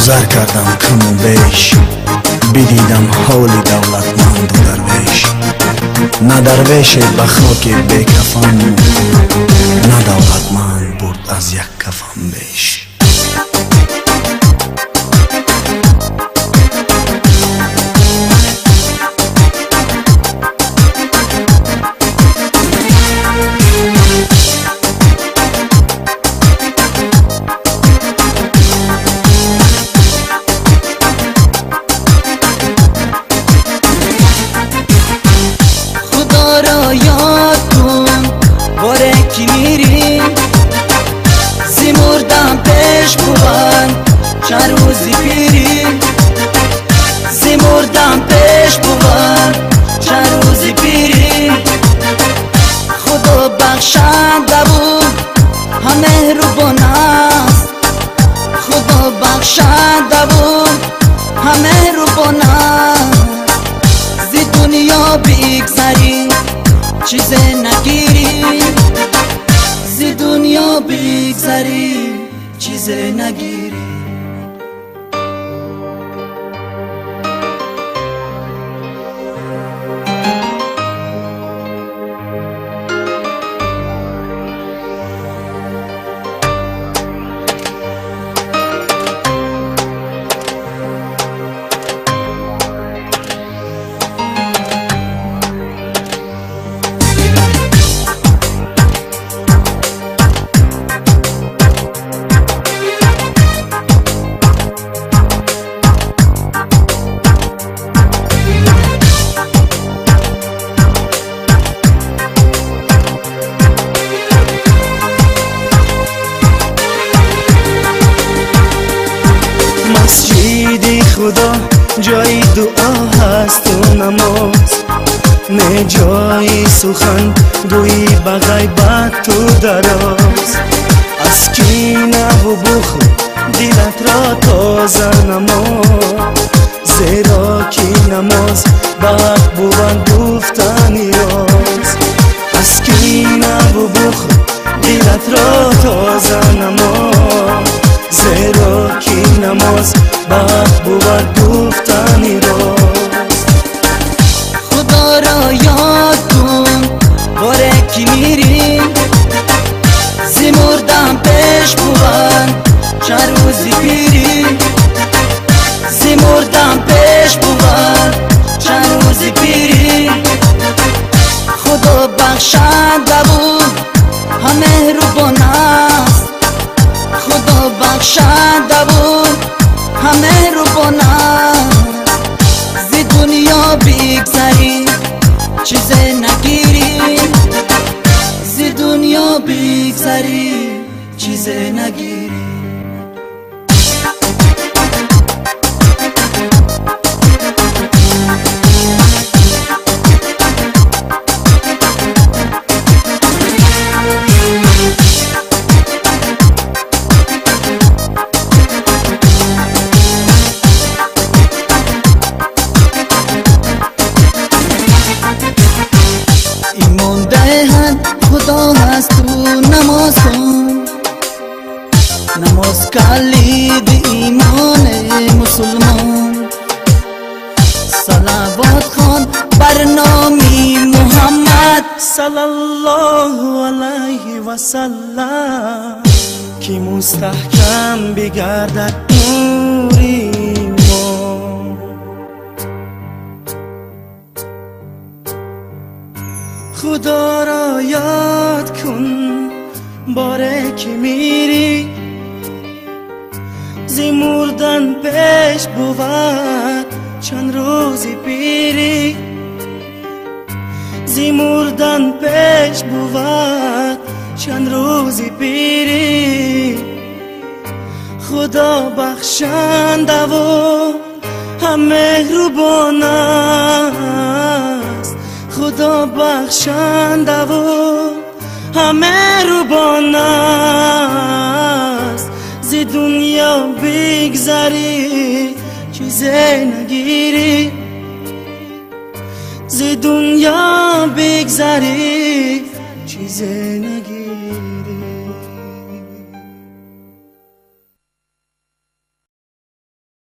گذر کردم کم و بیش، بدیدم حال دولتمند و درویش. نه درویش به خاک بیکفن، نه دولتمند برد از یک کفن بیش. یاد کن باره کی میری، زی مردم پیش بود چند روزی پیری. زی مردم پیش بود چند روزی پیری. خدا بخشنده بود همه مهربان است. خدا بخشنده بود همه مهربان است. زی دنیا بگذری چیز نگیری، زی دنیا بگذری چیز نگیری. مسجد خدا جای دعا هست و نماز، نه جای سخن گویی به غیبت تو دراز. از کینه و بخل دلت را تازه نما، زیرا کی نماز به حق بود گفتن راز. از کینه و بخل دلت را تازه نما، زیرا کی نماز به حق بود گفتن راز. خدا را یاد کن باره کی میری، زی مردم پیش بود چند روزی پیری. زی مردم پیش بود چند روزی پیری. خدا بخشنده بود همه مهربان است. خدا بخشنده بود همه مهربان است. زی دنیا بگذری چیز نگیری، زی دنیا بگذری چیز نگیری. ایمان دهن خدا هست تو نماز کن، نماز کلید ایمان مسلمان. صلوات خوان بر نامی محمد صلی الله علیه و سلم، کی مستحکم بگردد نور ایمان. خدا را یاد کن باره که میری، زی مردن پیش بود چند روزی پیری. زی مردن پیش بود چند روزی پیری. خدا بخشنده و هم مهربان است. خدا بخشنده و هم مهربان است. زی دنیا بگذری چیز نگیری، زی دنیا بگذری چیز نگیری.